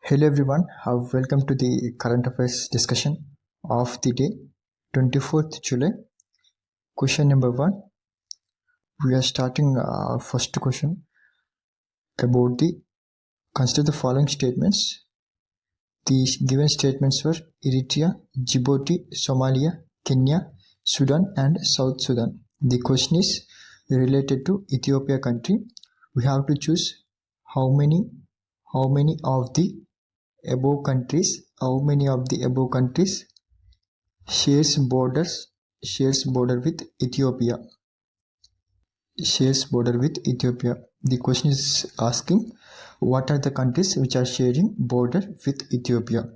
Hello everyone, welcome to the current affairs discussion of the day 24th July. Question number 1. We are starting first question about consider the following statements. The given statements were Eritrea, Djibouti, Somalia, Kenya, Sudan and South Sudan. The question is related to Ethiopia country. We have to choose how many of the above countries shares border with Ethiopia. The question is asking what are the countries which are sharing border with Ethiopia.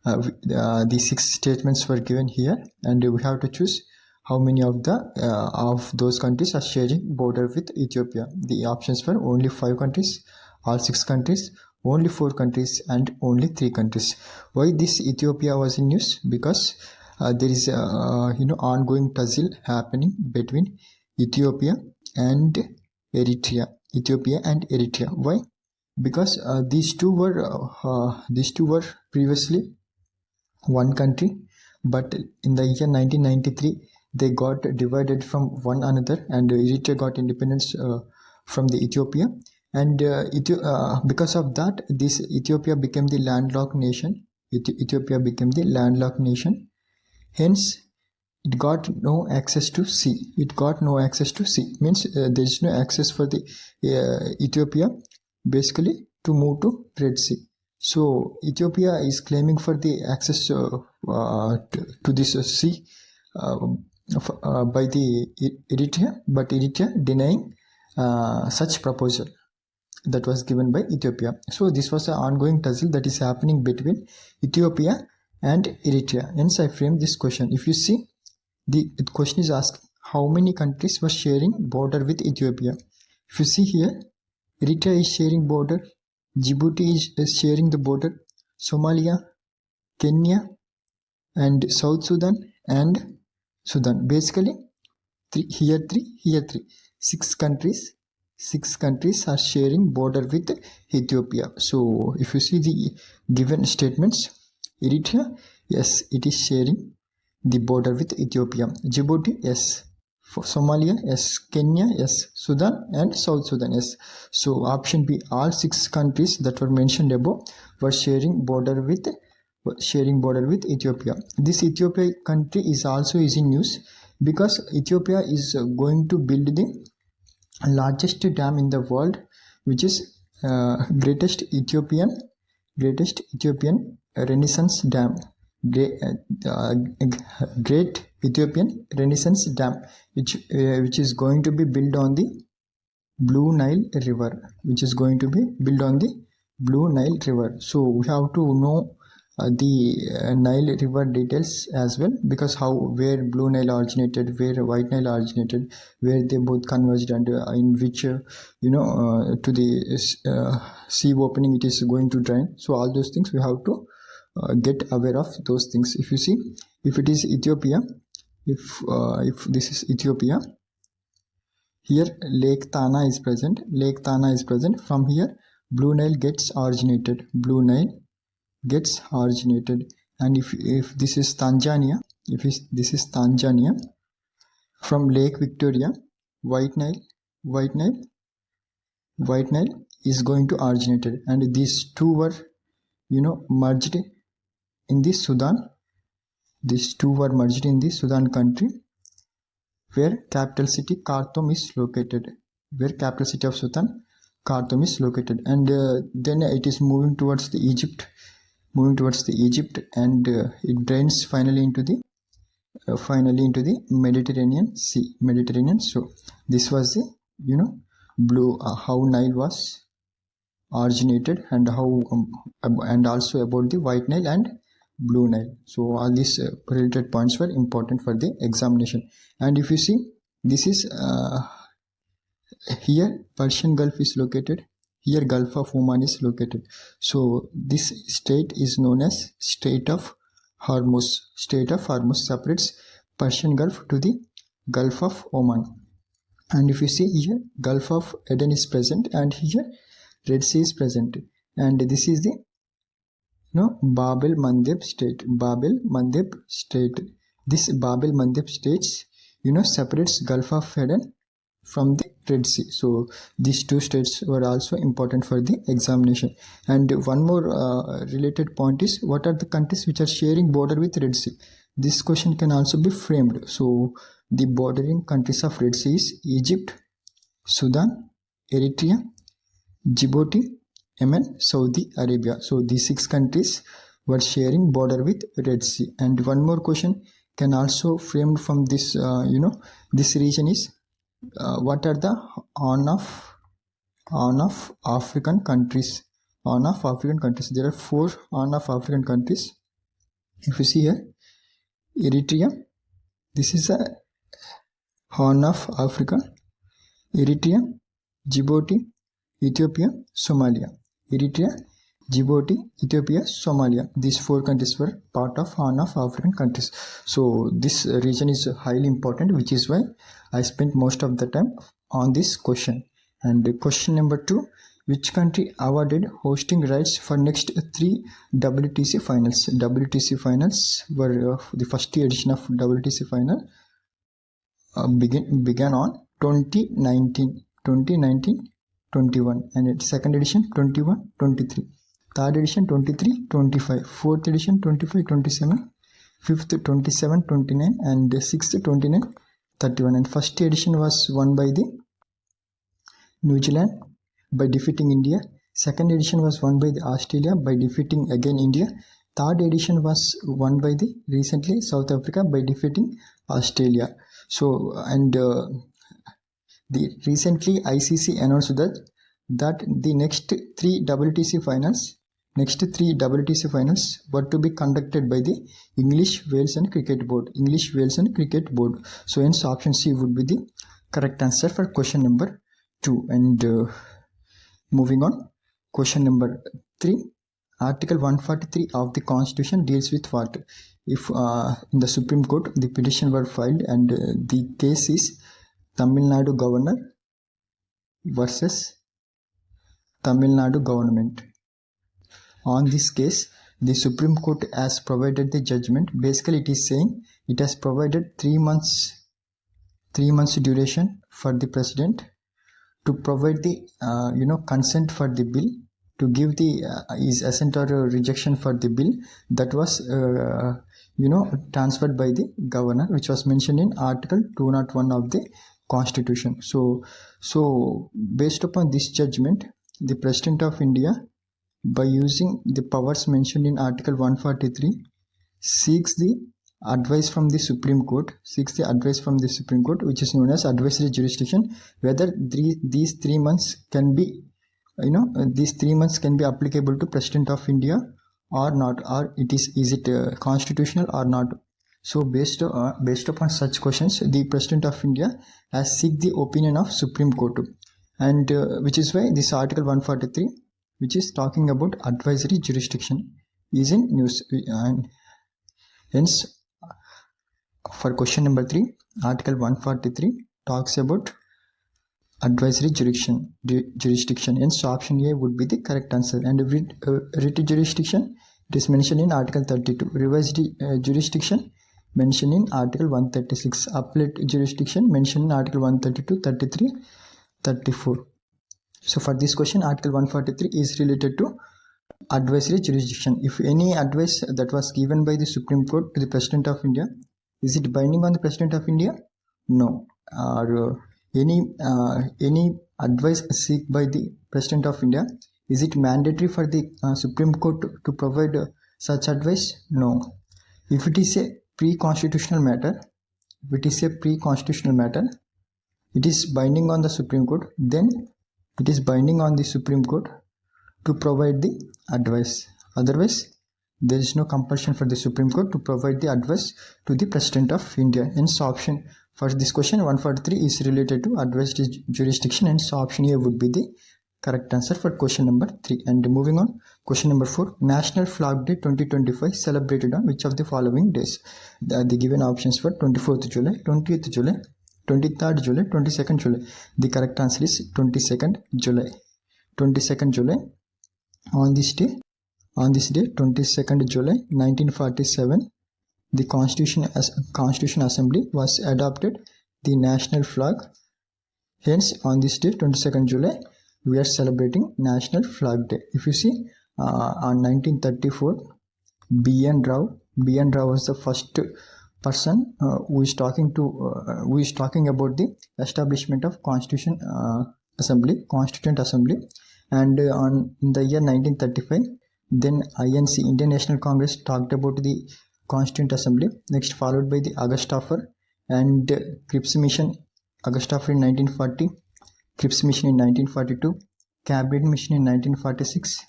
The 6 statements were given here, and we have to choose how many of those countries are sharing border with Ethiopia. The options were only 5 countries, all 6 countries, only 4 countries and only 3 countries. Why this Ethiopia was in news? Because there is ongoing tussle happening between Ethiopia and Eritrea. Why? Because these two were previously one country, but in the year 1993 they got divided from one another, and Eritrea got independence from the Ethiopia. And because of that, this Ethiopia became the landlocked nation. Hence, it got no access to sea. Means there is no access for the Ethiopia basically to move to Red Sea. So Ethiopia is claiming for the access to this sea by the Eritrea, but Eritrea denying such proposal that was given by Ethiopia. So this was an ongoing tussle that is happening between Ethiopia and Eritrea. Hence I framed this question. If you see, the question is asking how many countries were sharing border with Ethiopia. If you see here, Eritrea is sharing border, Djibouti is sharing the border, Somalia, Kenya and South Sudan and Sudan. Basically, here three. 6 countries are sharing border with Ethiopia. So if you see the given statements, Eritrea, yes, it is sharing the border with Ethiopia. Djibouti, yes. For Somalia, yes. Kenya, yes. Sudan and South Sudan, yes. So option B, all 6 countries that were mentioned above were sharing border with Ethiopia. This Ethiopia country is also in news because Ethiopia is going to build the largest dam in the world, which is greatest Ethiopian Renaissance Dam. Great Ethiopian Renaissance Dam, which is going to be built on the Blue Nile River. So we have to know the Nile River details as well, because where Blue Nile originated, where White Nile originated, where they both converged, and in which to the sea opening it is going to drain. So all those things we have to get aware of those things. If you see, if it is Ethiopia, if this is Ethiopia, here Lake Tana is present. From here Blue Nile gets originated. And if this is Tanzania, from Lake Victoria, White Nile is going to originated, and these two were merged in the Sudan. These two were merged in the Sudan country, where capital city Khartoum is located. And then it is moving towards the Egypt, and it drains finally into the Mediterranean Sea. So this was the blue how Nile was originated, and how and also about the White Nile and Blue Nile. So all these related points were important for the examination. And if you see, this is here Persian Gulf is located, here Gulf of Oman is located. So this strait is known as Strait of Hormuz. Separates Persian Gulf to the Gulf of Oman. And if you see here, Gulf of Eden is present, and here Red Sea is present, and this is the Babel Mandeb state. Babel Mandeb state. This Babel Mandeb states, separates Gulf of Aden from the Red Sea. So these two states were also important for the examination. And one more related point is, what are the countries which are sharing border with Red Sea? This question can also be framed. So the bordering countries of Red Sea is Egypt, Sudan, Eritrea, Djibouti, Yemen, Saudi Arabia. So these 6 countries were sharing border with Red Sea. And one more question can also framed from this, this region is, what are the Horn of African countries? Horn of African countries. There are 4 Horn of African countries. If you see here, Eritrea, this is a Horn of Africa. Eritrea, Djibouti, Ethiopia, Somalia. Eritrea, Djibouti, Ethiopia, Somalia. These 4 countries were part of Horn of African countries. So this region is highly important, which is why I spent most of the time on this question. And question number 2, which country awarded hosting rights for next 3 WTC finals? WTC finals were the first edition of WTC final began on 2019, 21, and its second edition 21, 23, third edition 23, 25, fourth edition 25, 27, fifth 27, 29, and sixth 29, 31. And first edition was won by the New Zealand by defeating India. Second edition was won by the Australia by defeating again India. Third edition was won by the recently South Africa by defeating Australia. So, and the recently ICC announced that the next 3 WTC finals were to be conducted by the English, Wales and Cricket Board. English, Wales and Cricket Board. So hence option C would be the correct answer for question number 2. And moving on, question number 3. Article 143 of the Constitution deals with what? If in the Supreme Court the petition were filed and the case is Tamil Nadu governor versus Tamil Nadu government. On this case, the Supreme Court has provided the judgment. Basically, it is saying it has provided 3 months duration for the president to provide the consent for the bill, to give the his assent or rejection for the bill that was transferred by the governor, which was mentioned in Article 201 of the Constitution. So based upon this judgment, the President of India, by using the powers mentioned in Article 143, seeks the advice from the Supreme Court, which is known as advisory jurisdiction, whether these 3 months can be applicable to President of India or not, or is it constitutional or not. So based upon such questions, the President of India has seek the opinion of Supreme Court, and which is why this Article 143, which is talking about advisory jurisdiction, is in news. And hence, for question number 3, Article 143 talks about advisory jurisdiction. Hence, option A would be the correct answer. And writ jurisdiction, it is mentioned in Article 32. Revised jurisdiction mentioned in Article 136. Appellate jurisdiction mentioned in Article 132, 33, 34. So for this question, Article 143 is related to advisory jurisdiction. If any advice that was given by the Supreme Court to the President of India, is it binding on the President of India? No. Or any advice seek by the President of India, is it mandatory for the Supreme Court to provide such advice? No. If it is a pre-constitutional matter, it is binding on the Supreme Court, then it is binding on the Supreme Court to provide the advice. Otherwise, there is no compulsion for the Supreme Court to provide the advice to the President of India. Hence, option for this question 143 is related to advisory jurisdiction, and so option A would be the correct answer for question number 3. And moving on, question number 4. National Flag Day 2025 celebrated on which of the following days? The given options were 24th July, 20th July, 23rd July, 22nd July. The correct answer is 22nd July. 22nd July. On this day, On this day, 22nd July 1947, the Constitution Assembly was adopted the national flag. Hence, on this day, 22nd July, we are celebrating National Flag Day. If you see, on 1934, B.N. Rao was the first person who is talking about the establishment of Constituent Assembly, and in the year 1935, then INC, Indian National Congress, talked about the Constituent Assembly. Next, followed by the August Offer and Cripps Mission. August Offer in 1940, Cripps Mission in 1942, Cabinet Mission in 1946,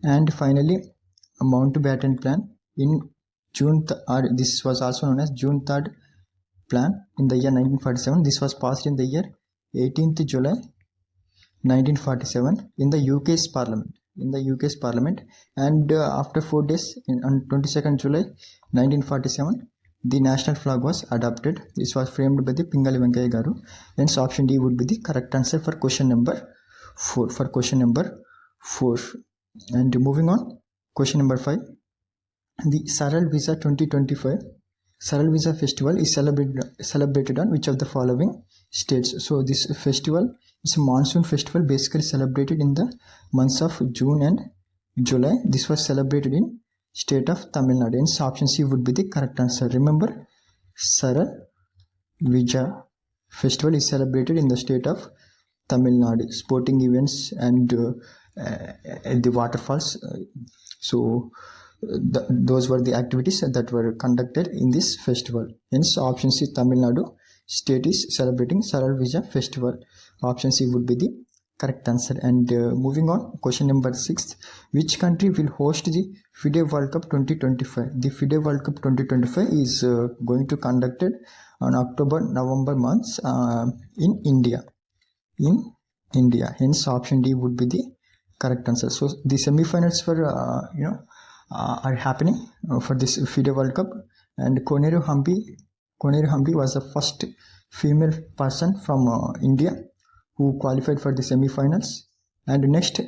and finally a Mountbatten Plan in June. This was also known as June 3rd Plan in the year 1947. This was passed in the year 18th July 1947 in the UK's Parliament. And after 4 days, on 22nd July 1947, the national flag was adopted. This was framed by the Pingali Venkaya Garu. Hence, option D would be the correct answer for question number 4. And moving on, question number 5. The Saral Visa 2025 Saral Visa festival is celebrated on which of the following states? So this festival is a monsoon festival, basically celebrated in the months of June and July. This was celebrated in state of Tamil Nadu. Hence, option C would be the correct answer. Remember, Saral Vija festival is celebrated in the state of Tamil Nadu. Sporting events and the waterfalls. Those were the activities that were conducted in this festival. Hence, option C, Tamil Nadu state is celebrating Saral Vija festival. Option C would be the correct answer. And moving on, question number 6. Which country will host the FIDE World Cup 2025? The FIDE World Cup 2025 is going to conducted on October-November months in India. Hence, option D would be the correct answer. So the semi-finals for are happening for this FIDE World Cup, and Koneru Hampi was the first female person from India who qualified for the semi-finals. And next,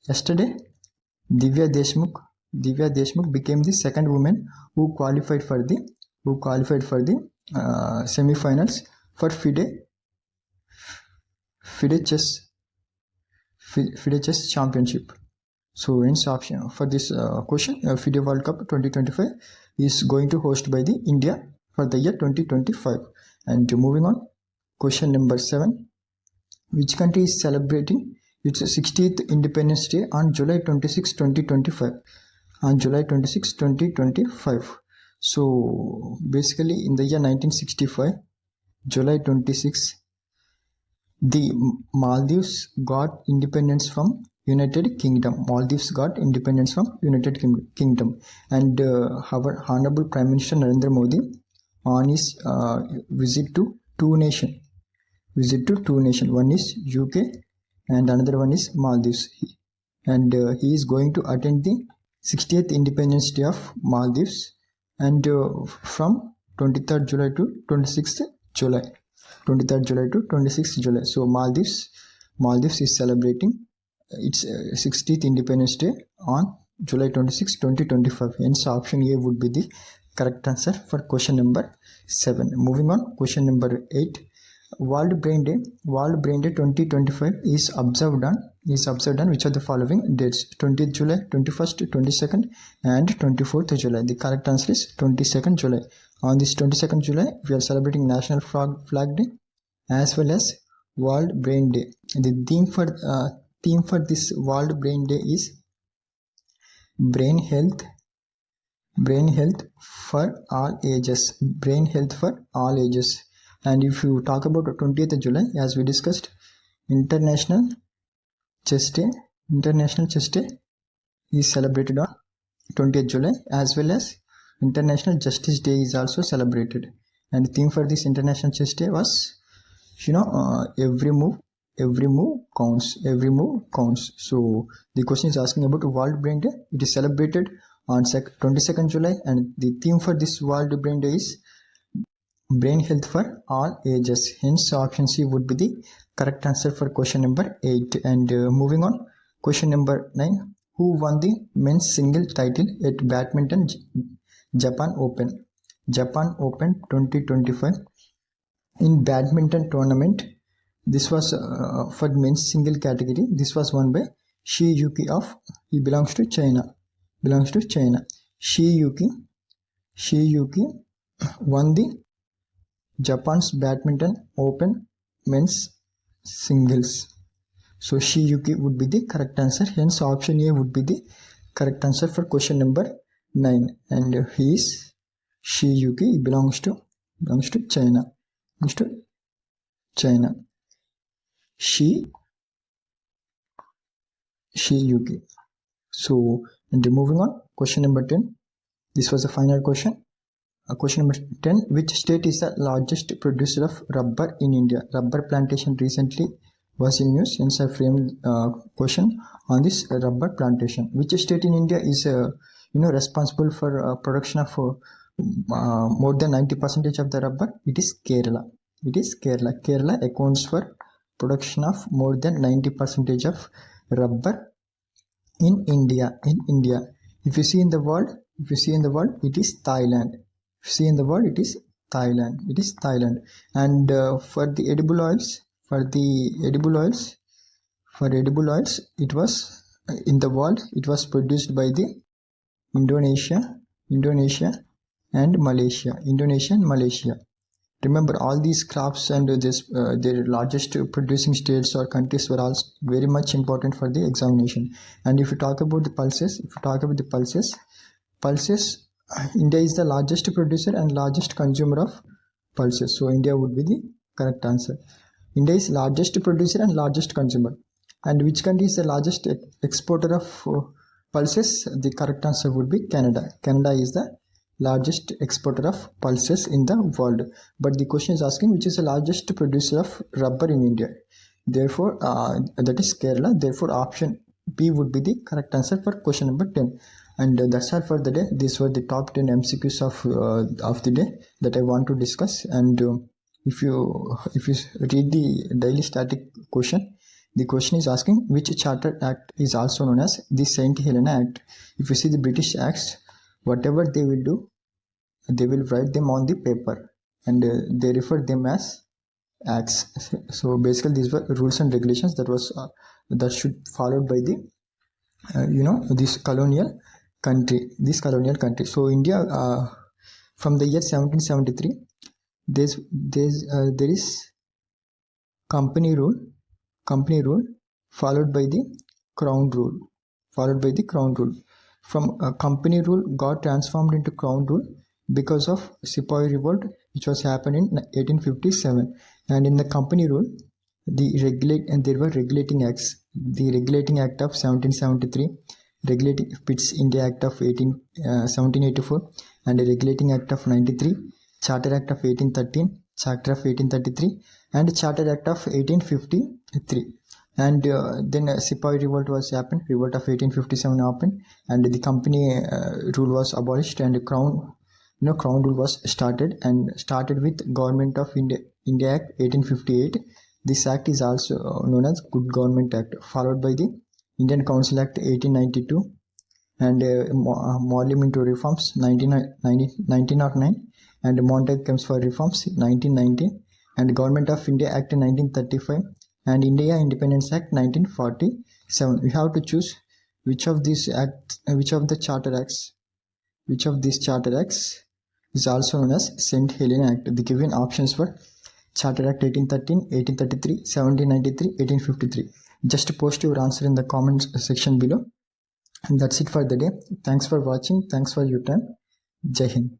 yesterday, Divya Deshmukh became the second woman who qualified for the semi-finals for FIDE chess championship. So, hence option for this question, FIDE World Cup 2025 is going to host by the India for the year 2025. And moving on, question number 7. Which country is celebrating its 60th Independence Day on July 26, 2025? On July 26, 2025. So, basically in the year 1965, July 26, the Maldives got independence from United Kingdom. And our Honorable Prime Minister Narendra Modi, on his visit to two nations. One is UK and another one is Maldives. And he is going to attend the 60th Independence Day of Maldives, and from 23rd July to 26th July. So Maldives is celebrating its 60th Independence Day on July 26, 2025. Hence, option A would be the correct answer for question number 7. Moving on, question number 8. World Brain Day 2025 is observed on which of the following dates? 20th July, 21st, 22nd, and 24th July. The correct answer is 22nd July. On this 22nd July, we are celebrating National Flag Day as well as World Brain Day. The theme for this World Brain Day is brain health for all ages. And if you talk about 20th July, as we discussed, International Chess Day is celebrated on 20th July, as well as International Justice Day is also celebrated. And the theme for this International Chess Day was, every move counts. So the question is asking about World Brain Day. It is celebrated on 22nd July, and the theme for this World Brain Day is brain health for all ages. Hence, option C would be the correct answer for question number 8. And moving on, question number 9. who won the men's single title at Badminton Japan Open 2025. In badminton tournament, this was for men's single category. This was won by Shi Yuki he belongs to China. Shi Yuki won the Japan's Badminton Open men's singles. So Shi Yuki would be the correct answer. Hence option A would be the correct answer for question number 9. And he is Shi Yuki. He belongs to China. Shi Yuki. So, and moving on, question number 10. This was the final question. Question number 10. Which state is the largest producer of rubber in India? Rubber plantation recently was in news, hence I framed question on this rubber plantation. Which state in India is responsible for production of more than 90% of the rubber? It is Kerala. Kerala accounts for production of more than 90% of rubber in India. If you see in the world, it is Thailand. It is Thailand. And for edible oils, it was in the world. It was produced by the Indonesia and Malaysia. Remember, all these crops and their largest producing states or countries were also very much important for the examination. And if you talk about the pulses, India is the largest producer and largest consumer of pulses. So India would be the correct answer. India is largest producer and largest consumer. And which country is the largest exporter of pulses? The correct answer would be Canada. Canada is the largest exporter of pulses in the world. But the question is asking which is the largest producer of rubber in India. Therefore, that is Kerala. Therefore, option B would be the correct answer for question number 10. And that's all for the day. These were the top 10 MCQs of the day that I want to discuss. And if you read the daily static question, the question is asking which Charter Act is also known as the St. Helena Act. If you see the British Acts, whatever they will do, they will write them on the paper and they refer them as acts. So basically these were rules and regulations that should followed by the this colonial country. So India, from the year 1773, there is company rule followed by the crown rule. From company rule got transformed into crown rule because of Sepoy revolt, which was happened in 1857. And in the company rule, there were regulating acts. The Regulating Act of 1773, Regulating Pitt's India Act of 1784, and the Regulating Act of 93, Charter Act of 1813, Charter of 1833, and Charter Act of 1853. And then Sepoy revolt was happened. Revolt of 1857 happened, and the company rule was abolished, and crown rule was started with Government of India Act 1858. This act is also known as Good Government Act, followed by the Indian Council Act 1892 and Parliamentary Reforms 1909 and Montague Comes for Reforms 1919 and Government of India Act 1935 and India Independence Act 1947. We have to choose which of these charter acts is also known as St. Helena Act. The given options were Charter Act 1813, 1833, 1793, 1853. Just post your answer in the comments section below. And that's it for the day. Thanks for watching. Thanks for your time. Jai Hind.